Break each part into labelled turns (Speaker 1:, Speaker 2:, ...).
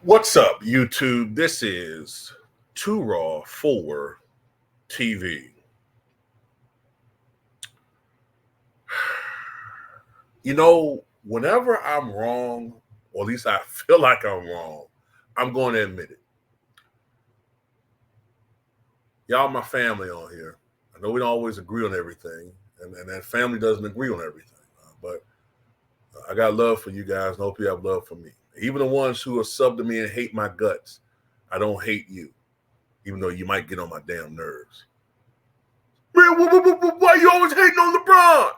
Speaker 1: What's up, YouTube? This is Too Raw for TV. Whenever I'm wrong, or at least I feel like I'm wrong, I'm going to admit it. Y'all, my family on here. I know we don't always agree on everything, and that family doesn't agree on everything. But I got love for you guys, and I hope you have love for me. Even the ones who are sub to me and hate my guts, I don't hate you, even though you might get on my damn nerves. Man, why you always hating on LeBron?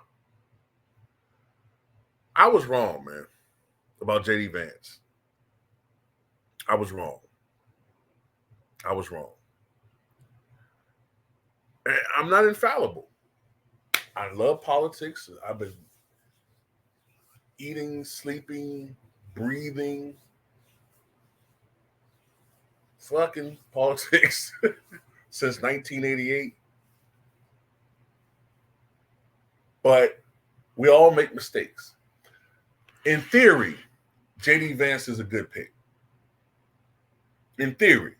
Speaker 1: I was wrong, man, about JD Vance. I was wrong. I was wrong. And I'm not infallible. I love politics. I've been eating, sleeping, breathing, fucking politics since 1988. But we all make mistakes. In theory, JD Vance is a good pick. In theory.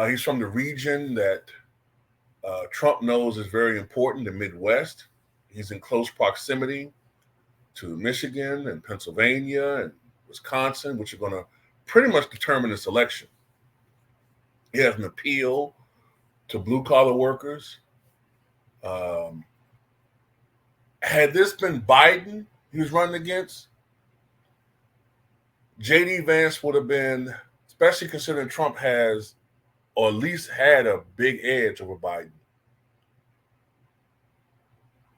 Speaker 1: He's from the region that Trump knows is very important, the Midwest. He's in close proximity to Michigan and Pennsylvania and Wisconsin, which are going to pretty much determine this election. He has an appeal to blue collar workers. Had this been Biden he was running against, JD Vance would have been, especially considering Trump has, or at least had, a big edge over Biden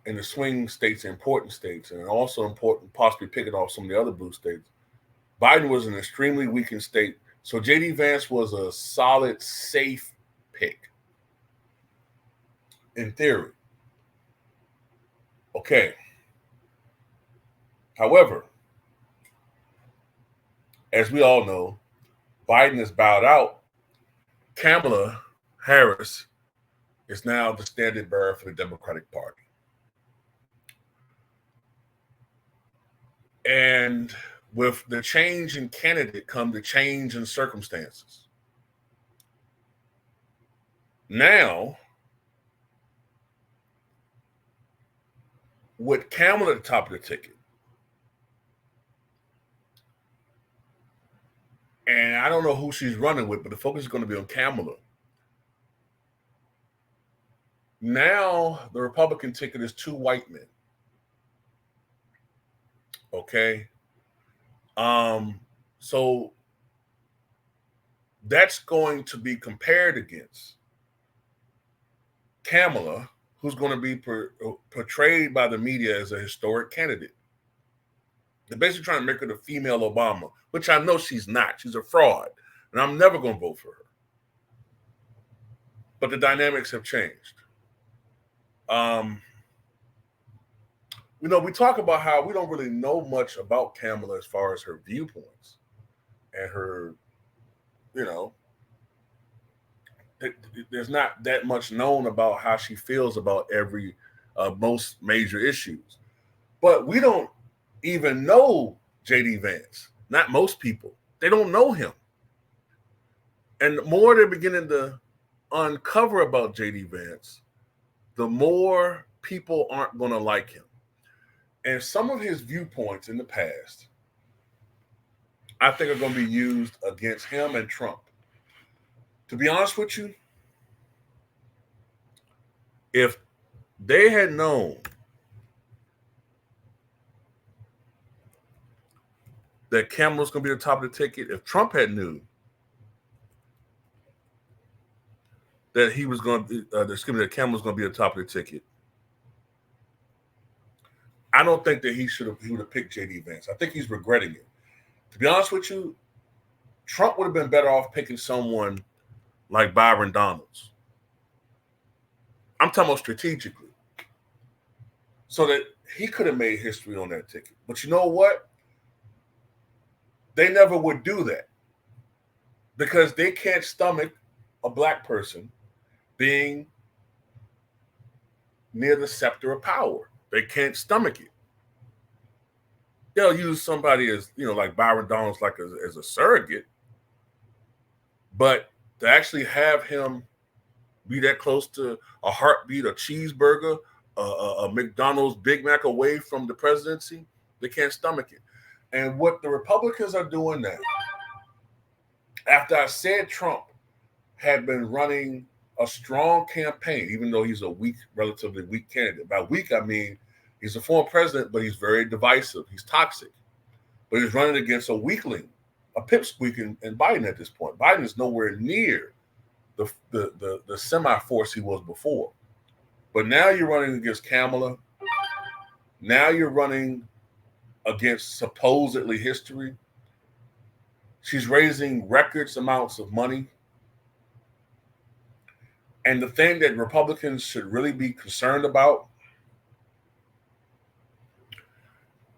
Speaker 1: in the swing states, important states, and also important, possibly picking off some of the other blue states. Biden was an extremely weakened state, so JD Vance was a solid, safe pick. In theory. Okay. However, as we all know, Biden has bowed out. Kamala Harris is now the standard bearer for the Democratic Party. And with the change in candidate come the change in circumstances. Now, with Kamala at the top of the ticket, and I don't know who she's running with, but the focus is going to be on Kamala. Now, the Republican ticket is two white men. Okay? So that's going to be compared against Kamala, who's going to be portrayed by the media as a historic candidate. They're basically trying to make her the female Obama, which I know she's not. She's a fraud, and I'm never going to vote for her. But the dynamics have changed. We talk about how we don't really know much about Kamala as far as her viewpoints and her, there's not that much known about how she feels about every most major issues. But we don't even know JD Vance. Not most people. They don't know him. And the more they're beginning to uncover about JD Vance, the more people aren't going to like him. And some of his viewpoints in the past, I think, are going to be used against him and Trump. To be honest with you, if they had known that Kamala was going to be at the top of the ticket, if Trump had knew that he was going to, that Kamala was going to be at the top of the ticket, I don't think that he would have picked JD Vance. I think he's regretting it. To be honest with you, Trump would have been better off picking someone like Byron Donalds. I'm talking about strategically. So that he could have made history on that ticket. But you know what? They never would do that. Because they can't stomach a black person being near the scepter of power. They can't stomach it. they'll use somebody as, like Byron Donalds, like as a surrogate. But to actually have him be that close to a heartbeat, a cheeseburger, a McDonald's Big Mac away from the presidency, they can't stomach it. And what the Republicans are doing now, after I said Trump had been running a strong campaign, even though he's a weak, relatively weak candidate. By weak, I mean he's a former president, but he's very divisive. He's toxic. But he's running against a weakling, a pipsqueak in Biden at this point. Biden is nowhere near the semi-force he was before. But now you're running against Kamala. Now you're running against supposedly history. She's raising records amounts of money. And the thing that Republicans should really be concerned about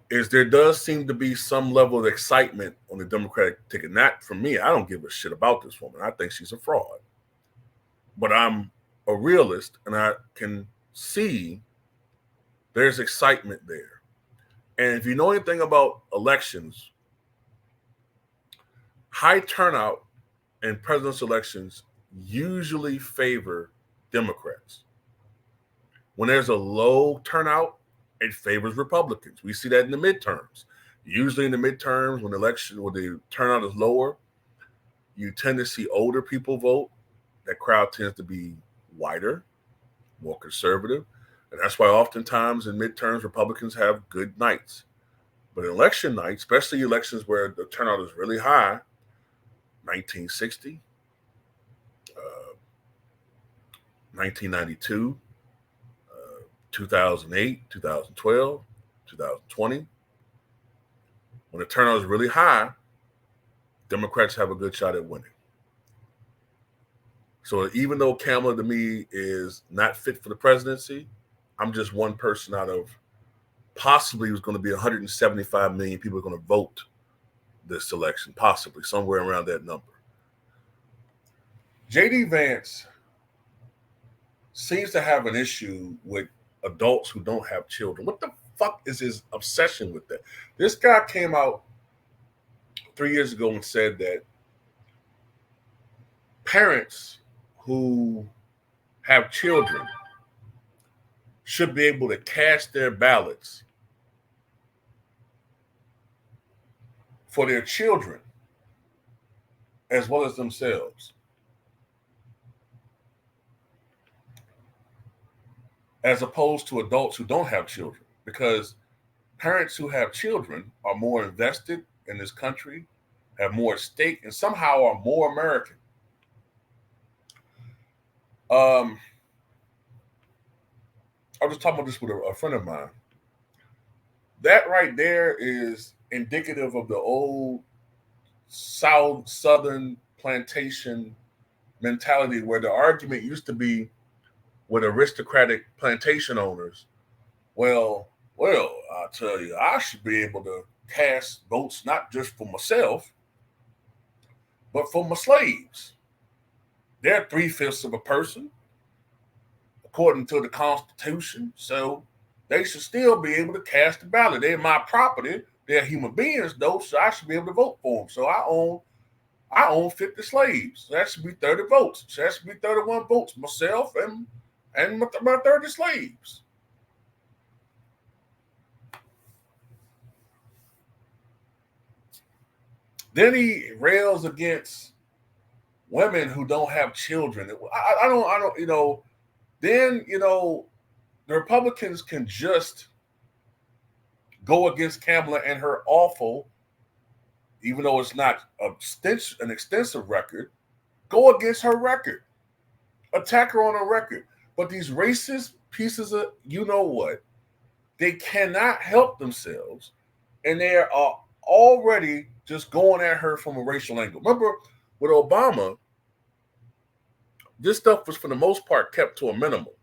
Speaker 1: is there does seem to be some level of excitement on the Democratic ticket. Not for me. I don't give a shit about this woman. I think she's a fraud. But I'm a realist, and I can see there's excitement there. And if you know anything about elections, high turnout in presidential elections usually favor Democrats. When there's a low turnout, it favors Republicans. We see that in the midterms. Usually in the midterms, when the turnout is lower, you tend to see older people vote. That crowd tends to be whiter, more conservative. And that's why oftentimes in midterms, Republicans have good nights. But election night, especially elections where the turnout is really high, 1960, 1992, 2008, 2012, 2020. When the turnout is really high, Democrats have a good shot at winning. So even though Kamala to me is not fit for the presidency, I'm just one person out of possibly who's going to be 175 million people are going to vote this election, possibly somewhere around that number. J.D. Vance seems to have an issue with adults who don't have children. What the fuck is his obsession with that? This guy came out 3 years ago and said that parents who have children should be able to cast their ballots for their children as well as themselves, as opposed to adults who don't have children, because parents who have children are more invested in this country, have more stake, and somehow are more American. I was just talking about this with a friend of mine. That right there is indicative of the old Southern plantation mentality, where the argument used to be with aristocratic plantation owners. Well, I tell you, I should be able to cast votes not just for myself, but for my slaves. They're 3/5 of a person, according to the Constitution, so they should still be able to cast a ballot. They're my property. They're human beings, though, so I should be able to vote for them. So I own 50 slaves. So that should be 30 votes. So that should be 31 votes, myself and my 30 slaves. Then he rails against women who don't have children. I don't, then, the Republicans can just go against Kamala and her awful, even though it's not an extensive record, go against her record, attack her on her record. But these racist pieces of you-know-what, they cannot help themselves, and they are already just going at her from a racial angle. Remember, with Obama, this stuff was for the most part kept to a minimum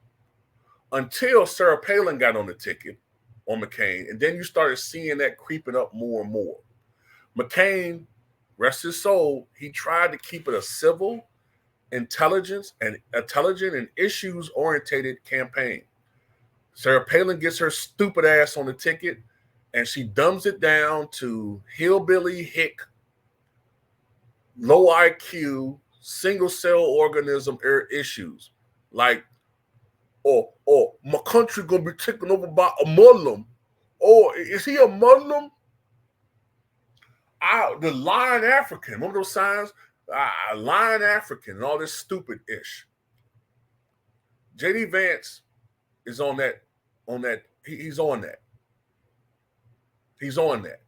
Speaker 1: until Sarah Palin got on the ticket on McCain, and then you started seeing that creeping up more and more. McCain, rest his soul, he tried to keep it a civil, intelligent and issues-oriented campaign. Sarah Palin gets her stupid ass on the ticket, and she dumbs it down to hillbilly hick, low IQ, single cell organism issues, like, or my country gonna be taken over by a Muslim. Oh, is he a Muslim? The lion African. Remember those signs? Lion African and all this stupid ish. JD Vance is on that. He's on that. He's on that.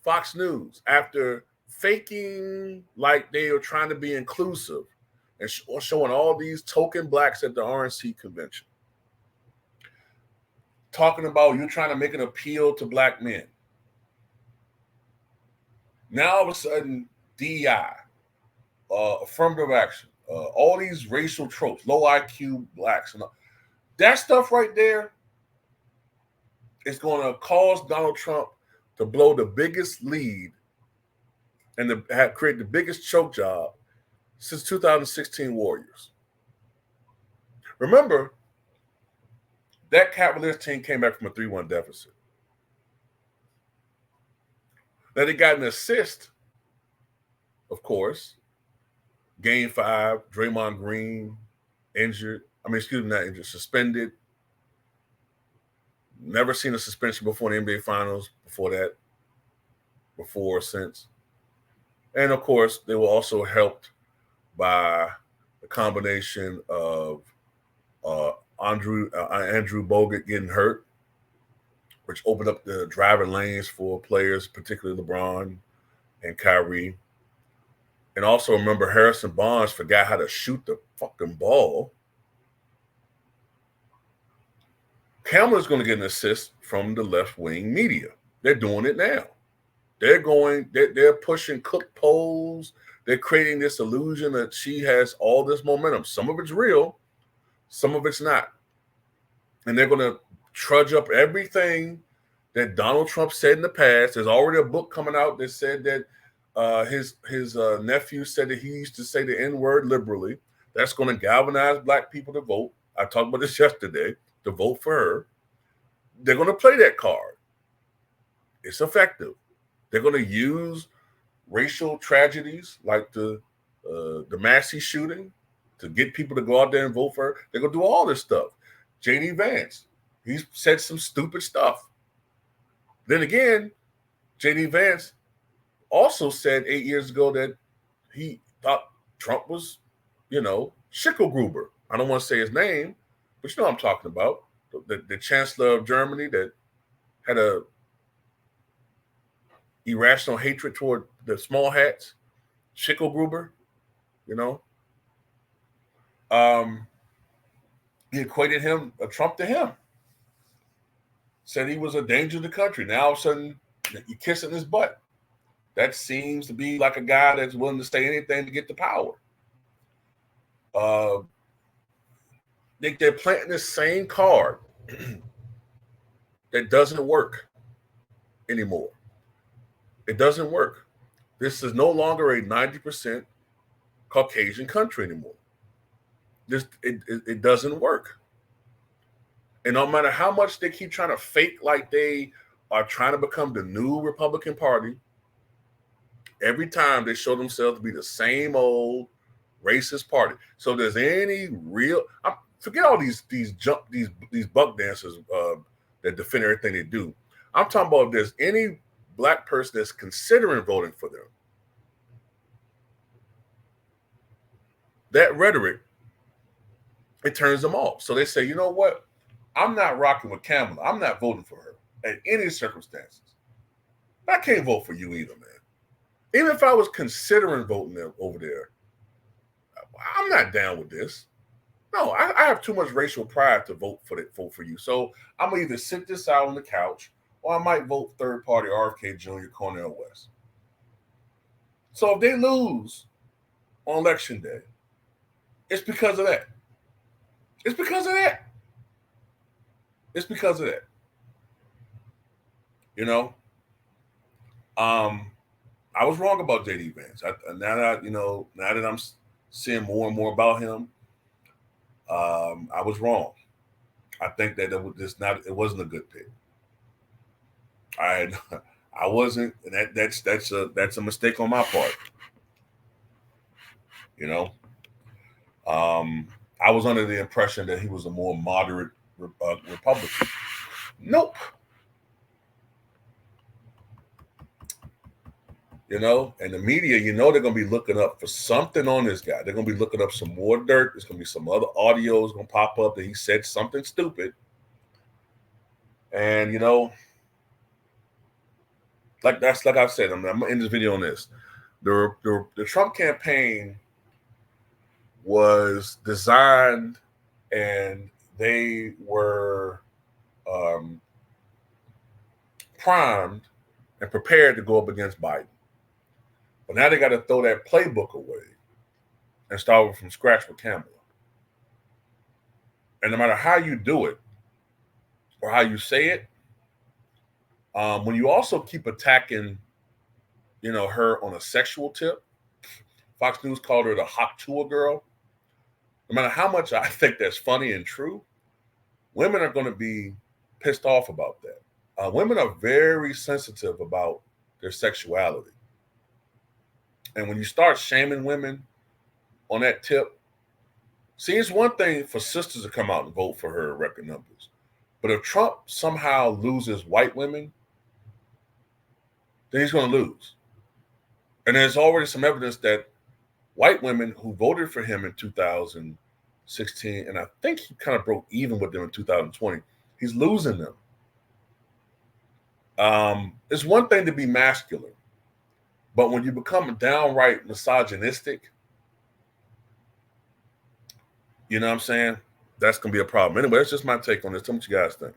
Speaker 1: Fox News, after faking like they are trying to be inclusive and showing all these token blacks at the RNC convention, talking about you trying to make an appeal to black men. Now all of a sudden, DEI, affirmative action, all these racial tropes, low IQ blacks, and that stuff right there is going to cause Donald Trump to blow the biggest lead and to create the biggest choke job since 2016 Warriors. Remember, that Cavaliers team came back from a 3-1 deficit. Now they got an assist, of course. Game 5, Draymond Green injured. Not injured, suspended. Never seen a suspension before in the NBA Finals, before or since. And of course, they were also helped by the combination of Andrew Bogut getting hurt, which opened up the driving lanes for players, particularly LeBron and Kyrie. And also remember, Harrison Barnes forgot how to shoot the fucking ball. Kamala's going to get an assist from the left-wing media. They're doing it now. They're pushing cook polls. They're creating this illusion that she has all this momentum. Some of it's real, some of it's not. And they're going to trudge up everything that Donald Trump said in the past. There's already a book coming out that said that his nephew said that he used to say the N-word liberally. That's going to galvanize black people to vote. I talked about this yesterday, to vote for her. They're going to play that card. It's effective. They're going to use racial tragedies like the Massey shooting to get people to go out there and vote for her. They're going to do all this stuff. JD Vance, he's said some stupid stuff. Then again, JD Vance also said 8 years ago that he thought Trump was, Schicklgruber. I don't want to say his name, but you know what I'm talking about. The chancellor of Germany that had a irrational hatred toward the small hats, Schicklgruber, he equated Trump to him. Said he was a danger to the country. Now all of a sudden, you're kissing his butt. That seems to be like a guy that's willing to say anything to get the power. They're planting the same card that doesn't work anymore. It doesn't work. This is no longer a 90% Caucasian country anymore. It doesn't work. And no matter how much they keep trying to fake like they are trying to become the new Republican Party, every time they show themselves to be the same old racist party. So if there's any real, forget all these buck dancers that defend everything they do. I'm talking about if there's any black person that's considering voting for them, that rhetoric, it turns them off. So they say, you know what? I'm not rocking with Kamala. I'm not voting for her at any circumstances. I can't vote for you either, man. Even if I was considering voting over there, I'm not down with this. No, I have too much racial pride to vote for you. So I'm gonna either sit this out on the couch or I might vote third party RFK Jr., Cornel West. So if they lose on election day, it's because of that. It's because of that. It's because of that. I was wrong about JD Vance. Now that I'm seeing more and more about him, I was wrong. I think that it wasn't a good pick. I wasn't, and that's a mistake on my part. You know, um, I was under the impression that he was a more moderate Republican. Nope. You know, and the media, you know, they're going to be looking up for something on this guy. They're going to be looking up some more dirt. There's going to be some other audio is going to pop up that he said something stupid. And, you know, like I said, I'm going to end this video on this. The Trump campaign was designed and they were primed and prepared to go up against Biden. But now they got to throw that playbook away and start over from scratch with Kamala. And no matter how you do it or how you say it, when you also keep attacking, you know, her on a sexual tip, Fox News called her the hot tour girl. No matter how much I think that's funny and true, women are going to be pissed off about that. Women are very sensitive about their sexuality. And when you start shaming women on that tip, see, it's one thing for sisters to come out and vote for her record numbers. But if Trump somehow loses white women, then he's going to lose. And there's already some evidence that white women who voted for him in 2016, and I think he kind of broke even with them in 2020, he's losing them. It's one thing to be masculine, but when you become downright misogynistic, you know what I'm saying? That's going to be a problem. Anyway, that's just my take on this. Tell me what you guys think.